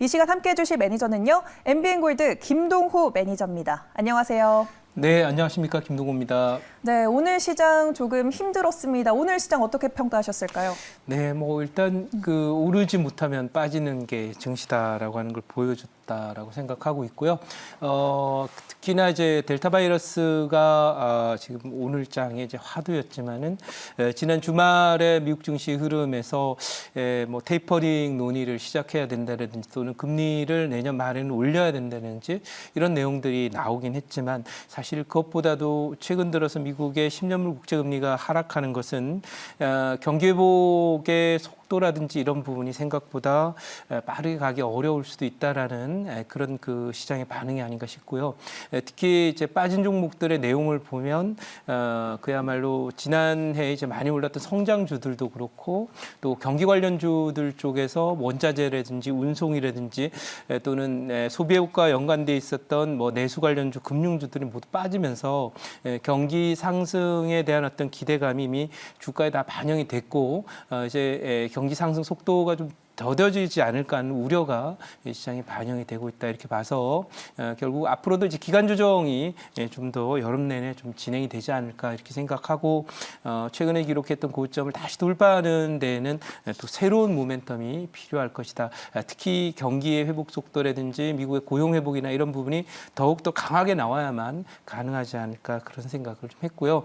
이 시간 함께해 주실 매니저는요. MBN골드 김동호 매니저입니다. 안녕하세요. 네, 안녕하십니까. 김동호입니다. 네, 오늘 시장 조금 힘들었습니다. 오늘 시장 어떻게 평가하셨을까요? 네, 일단 오르지 못하면 빠지는 게 증시다라고 하는 걸 보여줬다라고 생각하고 있고요. 특히나 이제 델타 바이러스가 지금 오늘 장에 이제 화두였지만은 지난 주말에 미국 증시 흐름에서 테이퍼링 논의를 시작해야 된다든지 또는 금리를 내년 말에는 올려야 된다든지 이런 내용들이 나오긴 했지만 사실 그것보다도 최근 들어서 미국의 10년물 국채금리가 하락하는 것은 경기 회복의 속도라든지 이런 부분이 생각보다 빠르게 가기 어려울 수도 있다라는 그런 그 시장의 반응이 아닌가 싶고요. 특히 이제 빠진 종목들의 내용을 보면 그야말로 지난해 이제 많이 올랐던 성장주들도 그렇고 또 경기 관련주들 쪽에서 원자재라든지 운송이라든지 또는 소비효과 연관돼 있었던 내수 관련주, 금융주들이 모두 빠지면서 경기 상승에 대한 어떤 기대감이 이미 주가에 다 반영이 됐고 이제 경기 상승 속도가 좀 더뎌지지 않을까 하는 우려가 시장에 반영이 되고 있다 이렇게 봐서 결국 앞으로도 이제 기간 조정이 좀 더 여름 내내 좀 진행이 되지 않을까 이렇게 생각하고 최근에 기록했던 고점을 다시 돌파하는 데에는 또 새로운 모멘텀이 필요할 것이다. 특히 경기의 회복 속도라든지 미국의 고용 회복이나 이런 부분이 더욱더 강하게 나와야만 가능하지 않을까 그런 생각을 좀 했고요.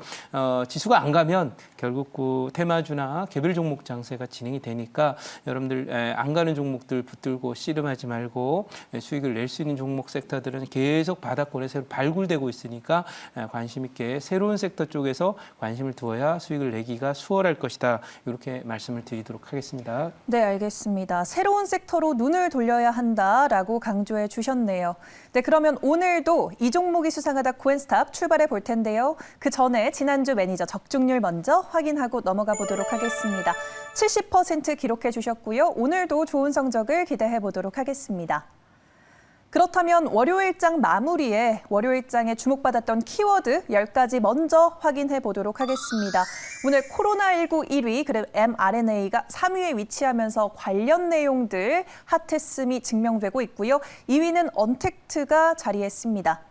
지수가 안 가면 결국 그 테마주나 개별 종목 장세가 진행이 되니까 여러분들 안 가는 종목들 붙들고 씨름하지 말고 수익을 낼 수 있는 종목 섹터들은 계속 바닥권에 발굴되고 있으니까 관심 있게 새로운 섹터 쪽에서 관심을 두어야 수익을 내기가 수월할 것이다. 이렇게 말씀을 드리도록 하겠습니다. 네, 알겠습니다. 새로운 섹터로 눈을 돌려야 한다라고 강조해 주셨네요. 네, 그러면 오늘도 이 종목이 수상하다 코엔스탑 출발해 볼 텐데요. 그 전에 지난주 매니저 적중률 먼저 확인하고 넘어가 보도록 하겠습니다. 70% 기록해 주셨고요. 오늘도 좋은 성적을 기대해 보도록 하겠습니다. 그렇다면 월요일장 마무리에 월요일장에 주목받았던 키워드 10가지 먼저 확인해 보도록 하겠습니다. 오늘 코로나19 1위, 그리고 mRNA가 3위에 위치하면서 관련 내용들 핫했음이 증명되고 있고요. 2위는 언택트가 자리했습니다.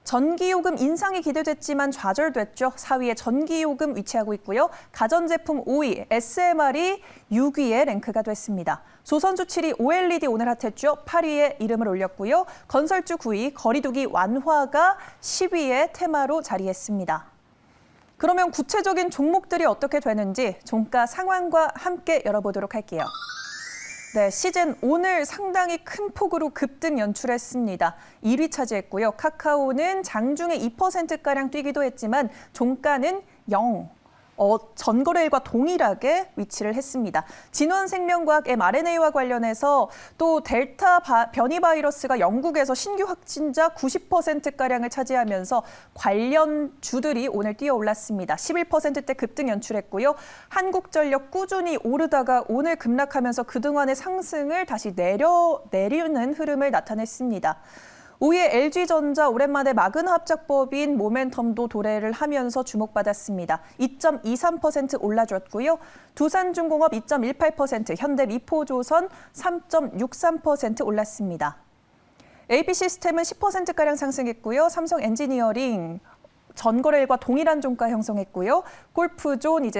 전기요금 인상이 기대됐지만 좌절됐죠. 4위에 전기요금 위치하고 있고요. 가전제품 5위, SMR이 6위에 랭크가 됐습니다. 조선주 7위, OLED 오늘 핫했죠. 8위에 이름을 올렸고요. 건설주 9위, 거리두기 완화가 10위에 테마로 자리했습니다. 그러면 구체적인 종목들이 어떻게 되는지 종가 상황과 함께 열어보도록 할게요. 네, 시즌 오늘 상당히 큰 폭으로 급등 연출했습니다. 1위 차지했고요. 카카오는 장중에 2%가량 뛰기도 했지만 종가는 0. 전거래일과 동일하게 위치를 했습니다. 진원생명과학 mRNA와 관련해서 또 델타 변이 바이러스가 영국에서 신규 확진자 90%가량을 차지하면서 관련 주들이 오늘 뛰어 올랐습니다. 11%대 급등 연출했고요. 한국전력 꾸준히 오르다가 오늘 급락하면서 그동안의 상승을 다시 내리는 흐름을 나타냈습니다. 5위의 LG전자 오랜만에 마그나 합작법인 모멘텀도 도래를 하면서 주목받았습니다. 2.23% 올라줬고요. 두산중공업 2.18%, 현대미포조선 3.63% 올랐습니다. AP시스템은 10%가량 상승했고요. 삼성엔지니어링 전거래일과 동일한 종가 형성했고요. 골프존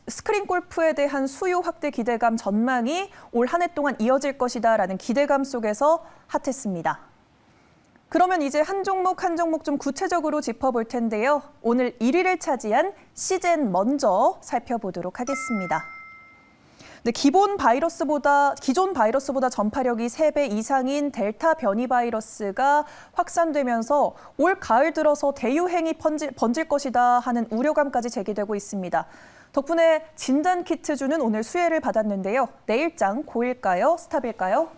스크린 골프에 대한 수요 확대 기대감 전망이 올 한 해 동안 이어질 것이다라는 기대감 속에서 핫했습니다. 그러면 이제 한 종목 한 종목 좀 구체적으로 짚어볼 텐데요. 오늘 1위를 차지한 시젠 먼저 살펴보도록 하겠습니다. 네, 기존 바이러스보다 전파력이 3배 이상인 델타 변이 바이러스가 확산되면서 올 가을 들어서 대유행이 번질 것이다 하는 우려감까지 제기되고 있습니다. 덕분에 진단키트주는 오늘 수혜를 받았는데요. 내일장 고일까요? 스탑일까요?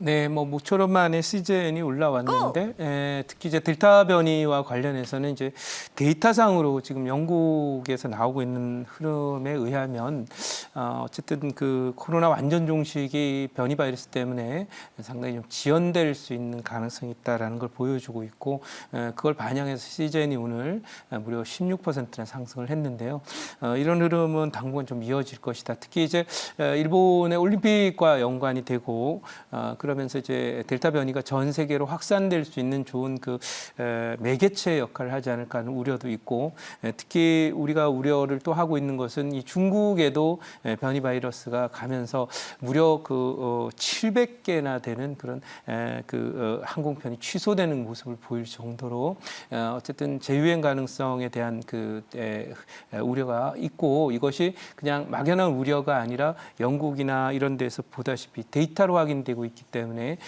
네, 뭐 모처럼 만에 시즌이 올라왔는데 특히 이제 델타 변이와 관련해서는 이제 데이터상으로 지금 영국에서 나오고 있는 흐름에 의하면 어쨌든 그 코로나 완전 종식이 변이 바이러스 때문에 상당히 좀 지연될 수 있는 가능성이 있다라는 걸 보여주고 있고 그걸 반영해서 시즌이 오늘 무려 16%나 상승을 했는데요. 이런 흐름은 당분간 좀 이어질 것이다. 특히 이제 일본의 올림픽과 연관이 되고 그러면서 이제 델타 변이가 전 세계로 확산될 수 있는 좋은 그 매개체 역할을 하지 않을까 하는 우려도 있고 특히 우리가 우려를 또 하고 있는 것은 이 중국에도 변이 바이러스가 가면서 무려 그 700개나 되는 그런 항공편이 취소되는 모습을 보일 정도로 어쨌든 재유행 가능성에 대한 그 우려가 있고 이것이 그냥 막연한 우려가 아니라 영국이나 이런 데서 보다시피 데이터로 확인되고 있기 때문에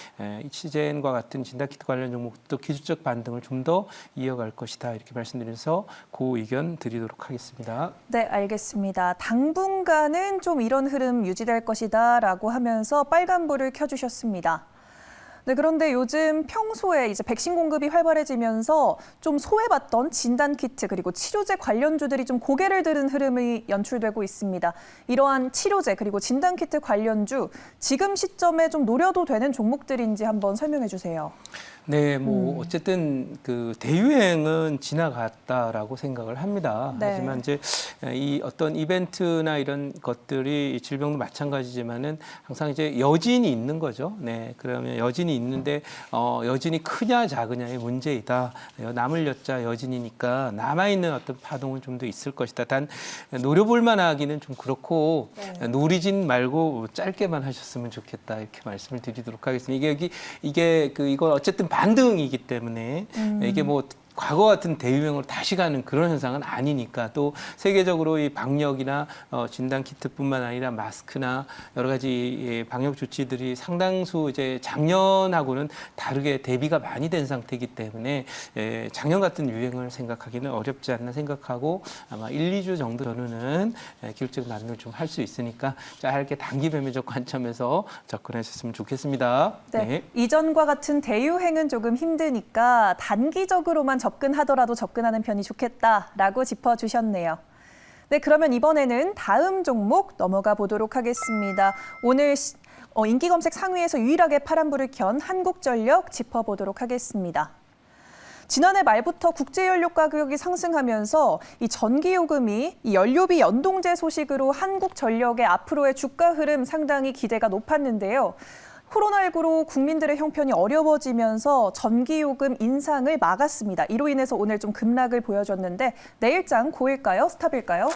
시젠과 같은 진단키트 관련 종목도 기술적 반등을 좀 더 이어갈 것이다 이렇게 말씀드려서 그 의견 드리도록 하겠습니다. 네, 알겠습니다. 당분간은 좀 이런 흐름 유지될 것이다라고 하면서 빨간불을 켜주셨습니다. 네, 그런데 요즘 평소에 이제 백신 공급이 활발해지면서 좀 소외받던 진단키트 그리고 치료제 관련주들이 좀 고개를 들은 흐름이 연출되고 있습니다. 이러한 치료제 그리고 진단키트 관련주 지금 시점에 좀 노려도 되는 종목들인지 한번 설명해 주세요. 네, 뭐 어쨌든 그 대유행은 지나갔다라고 생각을 합니다. 네. 하지만 이제 이 어떤 이벤트나 이런 것들이 질병도 마찬가지지만은 항상 이제 여진이 있는 거죠. 네, 그러면 여진이 있는데 여진이 크냐 작으냐의 문제이다. 남을 여자 여진이니까 남아 있는 어떤 파동은 좀 더 있을 것이다. 단 노려볼 만하기는 좀 그렇고 노리진 말고 짧게만 하셨으면 좋겠다 이렇게 말씀을 드리도록 하겠습니다. 이건 어쨌든 반등이기 때문에 이게 뭐 과거 같은 대유행으로 다시 가는 그런 현상은 아니니까 또 세계적으로 이 방역이나 진단키트뿐만 아니라 마스크나 여러 가지 방역 조치들이 상당수 이제 작년하고는 다르게 대비가 많이 된 상태이기 때문에 작년 같은 유행을 생각하기는 어렵지 않나 생각하고 아마 1, 2주 정도 전후는 기술적 반등을 좀 할 수 있으니까 짧게 단기 매매적 관점에서 접근하셨으면 좋겠습니다. 네. 이전과 같은 대유행은 조금 힘드니까 단기적으로만 접근하더라도 접근하는 편이 좋겠다라고 짚어주셨네요. 네, 그러면 이번에는 다음 종목 넘어가 보도록 하겠습니다. 오늘 인기 검색 상위에서 유일하게 파란불을 켠 한국전력 짚어보도록 하겠습니다. 지난해 말부터 국제연료 가격이 상승하면서 이 전기요금이 이 연료비 연동제 소식으로 한국전력의 앞으로의 주가 흐름 상당히 기대가 높았는데요. 코로나19로 국민들의 형편이 어려워지면서 전기요금 인상을 막았습니다. 이로 인해서 오늘 좀 급락을 보여줬는데 내일장 고일까요? 스탑일까요?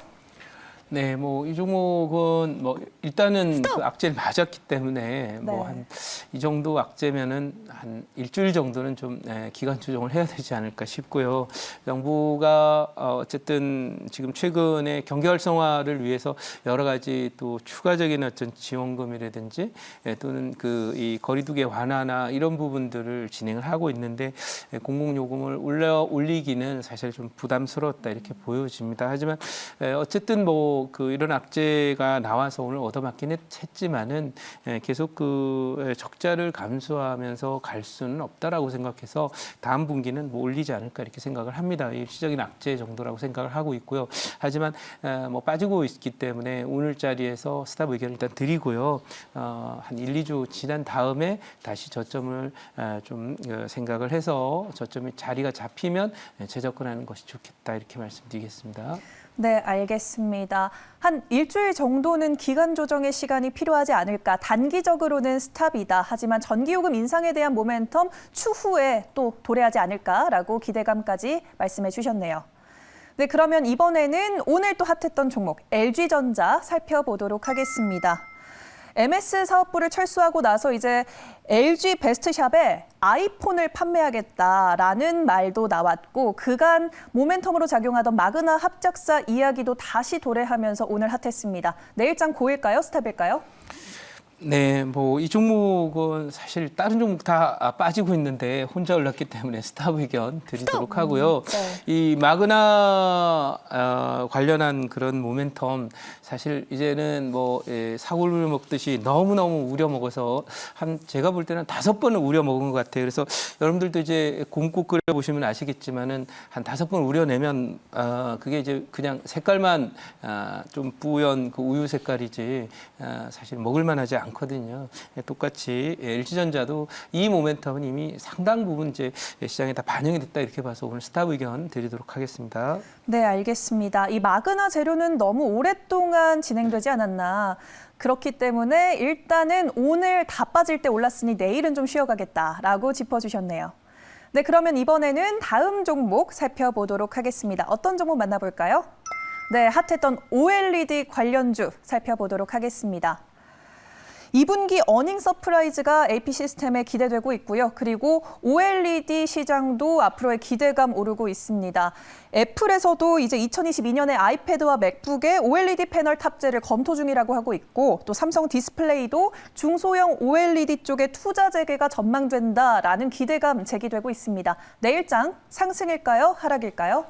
네, 뭐 이 종목은 뭐 일단은 그 악재를 맞았기 때문에 뭐 한 이 정도 악재면은 한 일주일 정도는 좀 기간 조정을 해야 되지 않을까 싶고요. 정부가 어쨌든 지금 최근에 경기 활성화를 위해서 여러 가지 또 추가적인 어떤 지원금이라든지 또는 그 이 거리두기 완화나 이런 부분들을 진행을 하고 있는데 공공요금을 올리기는 사실 좀 부담스러웠다 이렇게 보여집니다. 하지만 어쨌든 뭐 이런 악재가 나와서 오늘 얻어맞긴 했지만은 계속 그 적자를 감수하면서 갈 수는 없다라고 생각해서 다음 분기는 뭐 올리지 않을까 이렇게 생각을 합니다. 일시적인 악재 정도라고 생각을 하고 있고요. 하지만 뭐 빠지고 있기 때문에 오늘 자리에서 스탑 의견을 일단 드리고요. 한 1, 2주 지난 다음에 다시 저점을 좀 생각을 해서 저점이 자리가 잡히면 재접근하는 것이 좋겠다 이렇게 말씀드리겠습니다. 네, 알겠습니다. 한 일주일 정도는 기간 조정의 시간이 필요하지 않을까. 단기적으로는 스탑이다. 하지만 전기요금 인상에 대한 모멘텀 추후에 또 도래하지 않을까라고 기대감까지 말씀해 주셨네요. 네, 그러면 이번에는 오늘 또 핫했던 종목 LG전자 살펴보도록 하겠습니다. MS 사업부를 철수하고 나서 이제 LG 베스트샵에 아이폰을 판매하겠다라는 말도 나왔고 그간 모멘텀으로 작용하던 마그나 합작사 이야기도 다시 도래하면서 오늘 핫했습니다. 내일장 고일까요? 스탑일까요? 네, 뭐 이 종목은 사실 다른 종목 다 빠지고 있는데 혼자 올랐기 때문에 스탑 의견 드리도록 하고요. 네. 이 마그나 관련한 그런 모멘텀 사실 이제는 뭐 사골을 먹듯이 너무너무 우려 먹어서 제가 볼 때는 5번을 우려 먹은 것 같아요. 그래서 여러분들도 이제 곰국 끓여 보시면 아시겠지만은 한 5번 우려내면 그게 이제 그냥 색깔만 좀 뿌연 그 우유 색깔이지 사실 먹을 만하지 않거든요. 똑같이 LG전자도 이 모멘텀은 이미 상당 부분 이제 시장에 다 반영이 됐다 이렇게 봐서 오늘 스탑 의견 드리도록 하겠습니다. 네, 알겠습니다. 이 마그나 재료는 너무 오랫동안 진행되지 않았나. 그렇기 때문에 일단은 오늘 다 빠질 때 올랐으니 내일은 좀 쉬어가겠다라고 짚어주셨네요. 네, 그러면 이번에는 다음 종목 살펴보도록 하겠습니다. 어떤 종목 만나볼까요? 네, 핫했던 OLED 관련주 살펴보도록 하겠습니다. 2분기 어닝 서프라이즈가 AP 시스템에 기대되고 있고요. 그리고 OLED 시장도 앞으로의 기대감 오르고 있습니다. 애플에서도 이제 2022년에 아이패드와 맥북에 OLED 패널 탑재를 검토 중이라고 하고 있고 또 삼성 디스플레이도 중소형 OLED 쪽에 투자 재개가 전망된다라는 기대감 제기되고 있습니다. 내일장 상승일까요? 하락일까요?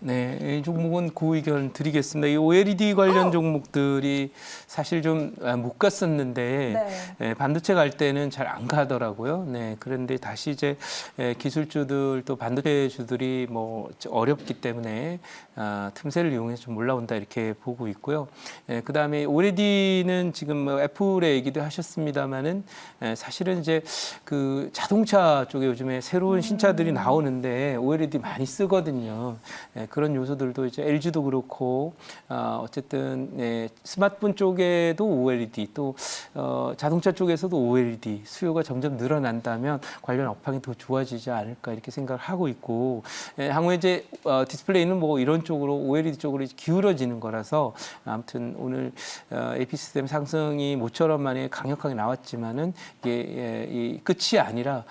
네, 이 종목은 그 의견 드리겠습니다. 이 OLED 관련 종목들이 사실 좀 못 갔었는데 네. 반도체 갈 때는 잘 안 가더라고요. 네, 그런데 다시 이제 기술주들 또 반도체주들이 뭐 어렵기 때문에 틈새를 이용해서 좀 올라온다 이렇게 보고 있고요. 그다음에 OLED는 지금 뭐 애플의 얘기도 하셨습니다만은 사실은 이제 그 자동차 쪽에 요즘에 새로운 신차들이 나오는데 OLED 많이 쓰거든요. 그런 요소들도 이제 LG도 그렇고 어쨌든 스마트폰 쪽에도 OLED 또 자동차 쪽에서도 OLED 수요가 점점 늘어난다면 관련 업황이 더 좋아지지 않을까 이렇게 생각을 하고 있고 향후에 이제 디스플레이는 뭐 이런 쪽으로 OLED 쪽으로 기울어지는 거라서 아무튼 오늘 AP 시스템 상승이 모처럼 만에 강력하게 나왔지만은 이게 이 끝이 아니라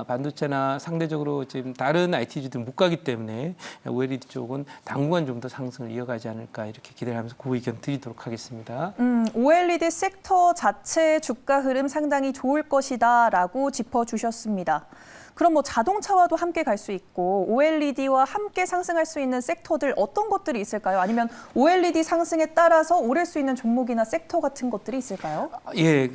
반도체나 상대적으로 지금 다른 IT주들 못 가기 때문에 OLED 쪽은 당분간 좀 더 상승을 이어가지 않을까 이렇게 기대를 하면서 그 의견 드리도록 하겠습니다. OLED 섹터 자체 주가 흐름 상당히 좋을 것이다라고 짚어주셨습니다. 그럼 뭐 자동차와도 함께 갈 수 있고 OLED와 함께 상승할 수 있는 섹터들 어떤 것들이 있을까요? 아니면 OLED 상승에 따라서 오를 수 있는 종목이나 섹터 같은 것들이 있을까요? 예,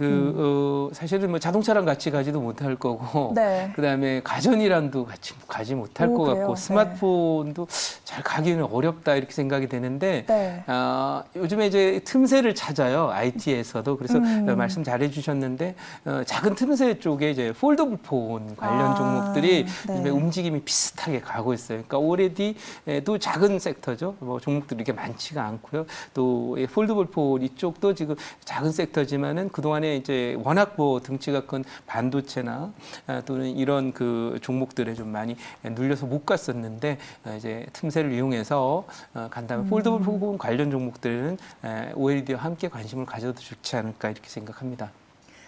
사실은 뭐 자동차랑 같이 가지도 못할 거고, 네. 그다음에 가전이랑도 같이 가지 못할 것 그래요? 같고, 스마트폰도 잘 가기는 어렵다 이렇게 생각이 되는데, 네. 요즘에 이제 틈새를 찾아요 IT에서도 그래서 말씀 잘해주셨는데 작은 틈새 쪽에 이제 폴더블 폰 관련 종목들이 네. 요즘에 움직임이 비슷하게 가고 있어요. 그러니까 OLED도 작은 섹터죠. 뭐 종목들이 이렇게 많지가 않고요. 또 폴더블 폰 이쪽도 지금 작은 섹터지만은 그 동안에 이제 워낙 뭐 등치가 큰 반도체나 또는 이런 그 종목들에 좀 많이 눌려서 못 갔었는데 이제 틈새를 이용해서 간다면 폴더블 폰 관련 종목들은 OLED와 함께 관심을 가져도 좋지 않을까 이렇게 생각합니다.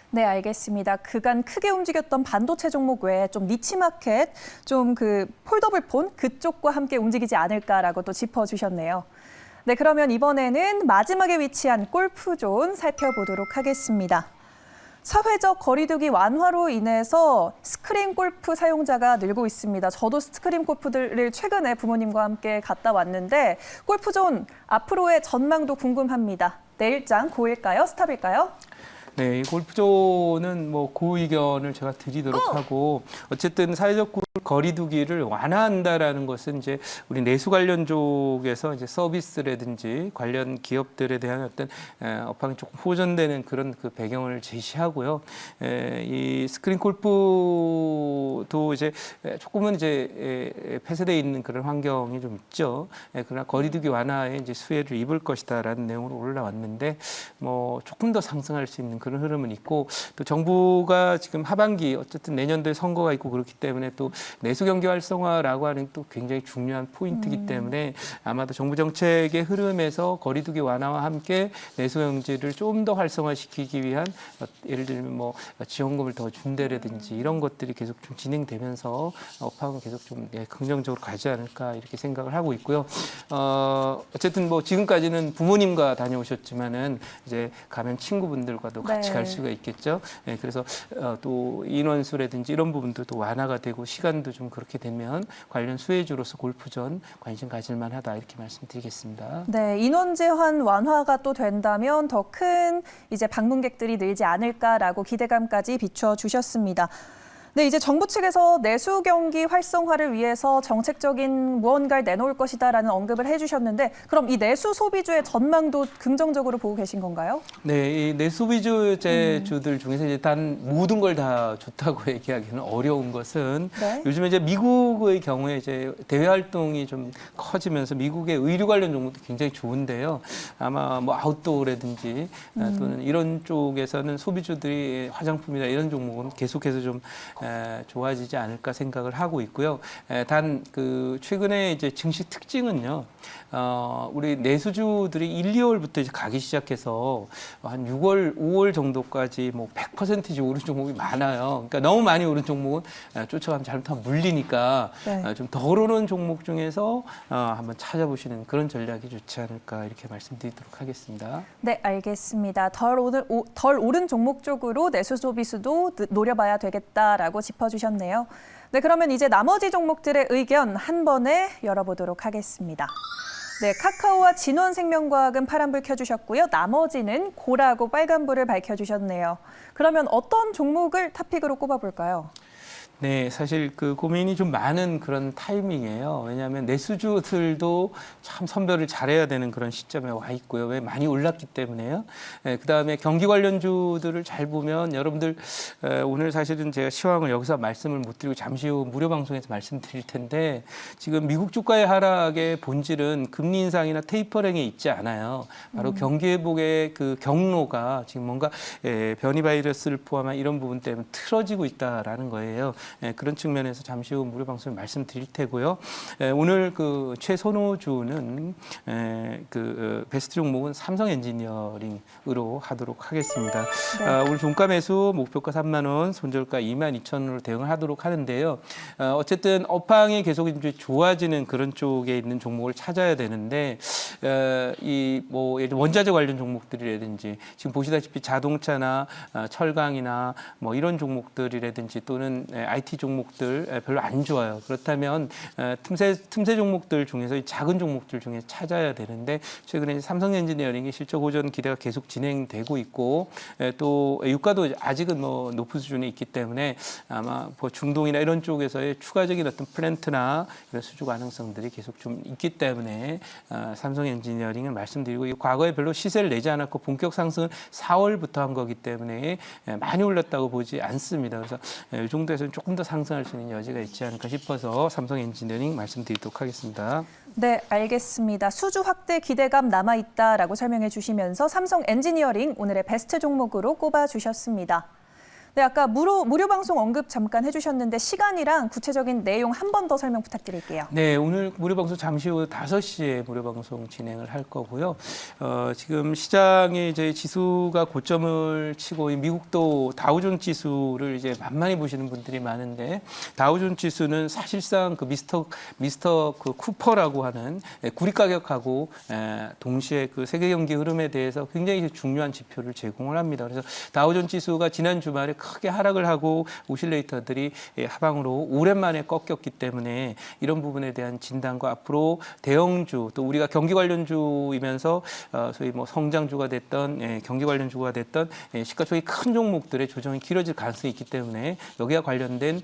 네, 알겠습니다. 그간 크게 움직였던 반도체 종목 외에 좀 니치마켓, 좀 그 폴더블 폰 그쪽과 함께 움직이지 않을까라고 또 짚어주셨네요. 네, 그러면 이번에는 마지막에 위치한 골프존 살펴보도록 하겠습니다. 사회적 거리두기 완화로 인해서 스크린 골프 사용자가 늘고 있습니다. 저도 스크린 골프들을 최근에 부모님과 함께 갔다 왔는데 골프존 앞으로의 전망도 궁금합니다. 내일장 고일까요? 스탑일까요? 네, 이 골프존은 뭐 그 의견을 제가 드리도록 하고 어쨌든 사회적 거리두기를 완화한다라는 것은 이제 우리 내수 관련 쪽에서 이제 서비스라든지 관련 기업들에 대한 어떤 업황이 조금 호전되는 그런 그 배경을 제시하고요. 이 스크린 골프도 이제 조금은 이제 폐쇄되어 있는 그런 환경이 좀 있죠. 그러나 거리두기 완화에 이제 수혜를 입을 것이다라는 내용으로 올라왔는데 뭐 조금 더 상승할 수 있는 그런 흐름은 있고 또 정부가 지금 하반기 어쨌든 내년도에 선거가 있고 그렇기 때문에 또 내수 경기 활성화라고 하는 또 굉장히 중요한 포인트이기 때문에 아마도 정부 정책의 흐름에서 거리두기 완화와 함께 내수 경제를 좀 더 활성화시키기 위한 예를 들면 뭐 지원금을 더 준다라든지 이런 것들이 계속 좀 진행되면서 업황은 계속 좀 긍정적으로 가지 않을까 이렇게 생각을 하고 있고요. 어쨌든 뭐 지금까지는 부모님과 다녀오셨지만은 이제 가면 친구분들과도 같이 네. 갈 수가 있겠죠. 네, 그래서 또 인원수라든지 이런 부분들도 완화가 되고 시간도 좀 그렇게 되면 관련 수혜주로서 골프전 관심 가질만하다 이렇게 말씀드리겠습니다. 네, 인원 제한 완화가 또 된다면 더 큰 이제 방문객들이 늘지 않을까라고 기대감까지 비춰 주셨습니다. 네, 이제 정부 측에서 내수 경기 활성화를 위해서 정책적인 무언가를 내놓을 것이다라는 언급을 해주셨는데 그럼 이 내수 소비주의 전망도 긍정적으로 보고 계신 건가요? 네, 이 내수비주주들 중에서 이제 단 모든 걸 다 좋다고 얘기하기는 어려운 것은 네. 요즘에 이제 미국의 경우에 이제 대외 활동이 좀 커지면서 미국의 의류 관련 종목도 굉장히 좋은데요. 아마 뭐 아웃도어라든지 또는 이런 쪽에서는 소비주들이 화장품이나 이런 종목은 계속해서 좀 좋아지지 않을까 생각을 하고 있고요. 단 그 최근에 이제 증시 특징은요. 우리 내수주들이 1, 2월부터 이제 가기 시작해서 한 6월, 5월 정도까지 뭐 100%씩 오른 종목이 많아요. 그러니까 너무 많이 오른 종목은 쫓아가면 잘못하면 물리니까 네. 좀 덜 오른 종목 중에서 한번 찾아보시는 그런 전략이 좋지 않을까 이렇게 말씀드리도록 하겠습니다. 네, 알겠습니다. 덜 오른 종목 쪽으로 내수 소비수도 노려봐야 되겠다라고 짚어주셨네요. 네, 그러면 이제 나머지 종목들의 의견 한 번에 열어보도록 하겠습니다. 네, 카카오와 진원생명과학은 파란불 켜주셨고요. 나머지는 고라고 빨간불을 밝혀주셨네요. 그러면 어떤 종목을 탑픽으로 꼽아볼까요? 네, 사실 그 고민이 좀 많은 그런 타이밍이에요. 왜냐하면 내수주들도 참 선별을 잘해야 되는 그런 시점에 와 있고요. 왜 많이 올랐기 때문에요. 네, 그다음에 경기 관련주들을 잘 보면 여러분들 오늘 사실은 제가 시황을 여기서 말씀을 못 드리고 잠시 후 무료 방송에서 말씀드릴 텐데 지금 미국 주가의 하락의 본질은 금리 인상이나 테이퍼링에 있지 않아요. 바로 경기 회복의 그 경로가 지금 뭔가 변이 바이러스를 포함한 이런 부분 때문에 틀어지고 있다라는 거예요. 그런 측면에서 잠시 후 무료 방송에 말씀드릴 테고요. 오늘 그 최선호주는 베스트 종목은 삼성 엔지니어링으로 하도록 하겠습니다. 네. 오늘 종가 매수 목표가 3만 원, 손절가 2만 2천 원으로 대응을 하도록 하는데요. 어쨌든 업황이 계속 이제 좋아지는 그런 쪽에 있는 종목을 찾아야 되는데 이 뭐 원자재 관련 종목들이라든지 지금 보시다시피 자동차나 철강이나 뭐 이런 종목들이라든지 또는 IT 종목들 별로 안 좋아요. 그렇다면 틈새 종목들 중에서 이 작은 종목들 중에 찾아야 되는데 최근에 삼성 엔지니어링이 실적 호전 기대가 계속 진행되고 있고 또 유가도 아직은 뭐 높은 수준에 있기 때문에 아마 뭐 중동이나 이런 쪽에서의 추가적인 어떤 플랜트나 이런 수주 가능성들이 계속 좀 있기 때문에 삼성 엔지니어링을 말씀드리고 과거에 별로 시세를 내지 않았고 본격 상승은 4월부터 한 거기 때문에 많이 올랐다고 보지 않습니다. 그래서 이 정도에서는 조금 더 상승할 수 있는 여지가 있지 않을까 싶어서 삼성 엔지니어링 말씀드리도록 하겠습니다. 네, 알겠습니다. 수주 확대 기대감 남아있다라고 설명해 주시면서 삼성 엔지니어링 오늘의 베스트 종목으로 꼽아주셨습니다. 네, 아까 무료 방송 언급 잠깐 해주셨는데 시간이랑 구체적인 내용 한 번 더 설명 부탁드릴게요. 네, 오늘 무료 방송 잠시 후 5시에 무료 방송 진행을 할 거고요. 지금 시장에 이제 지수가 고점을 치고 미국도 다우존 지수를 이제 만만히 보시는 분들이 많은데 다우존 지수는 사실상 그 미스터 그 쿠퍼라고 하는 구리 가격하고 동시에 그 세계 경기 흐름에 대해서 굉장히 중요한 지표를 제공을 합니다. 그래서 다우존 지수가 지난 주말에 크게 하락을 하고 오실레이터들이 하방으로 오랜만에 꺾였기 때문에 이런 부분에 대한 진단과 앞으로 대형주 또 우리가 경기 관련주이면서 소위 뭐 성장주가 됐던 경기 관련주가 됐던 시가총액 큰 종목들의 조정이 길어질 가능성이 있기 때문에 여기와 관련된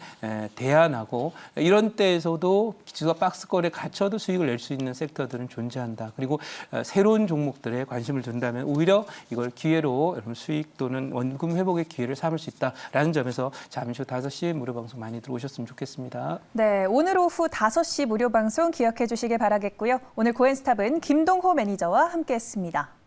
대안하고 이런 때에서도 지수가 박스권에 갇혀도 수익을 낼 수 있는 섹터들은 존재한다. 그리고 새로운 종목들에 관심을 둔다면 오히려 이걸 기회로 여러분 수익 또는 원금 회복의 기회를 삼을 수 있다라는 점에서 잠시 후 5시에 무료 방송 많이 들어오셨으면 좋겠습니다. 네, 오늘 오후 5시 무료 방송 기억해 주시길 바라겠고요. 오늘 고엔스탑은 김동호 매니저와 함께했습니다.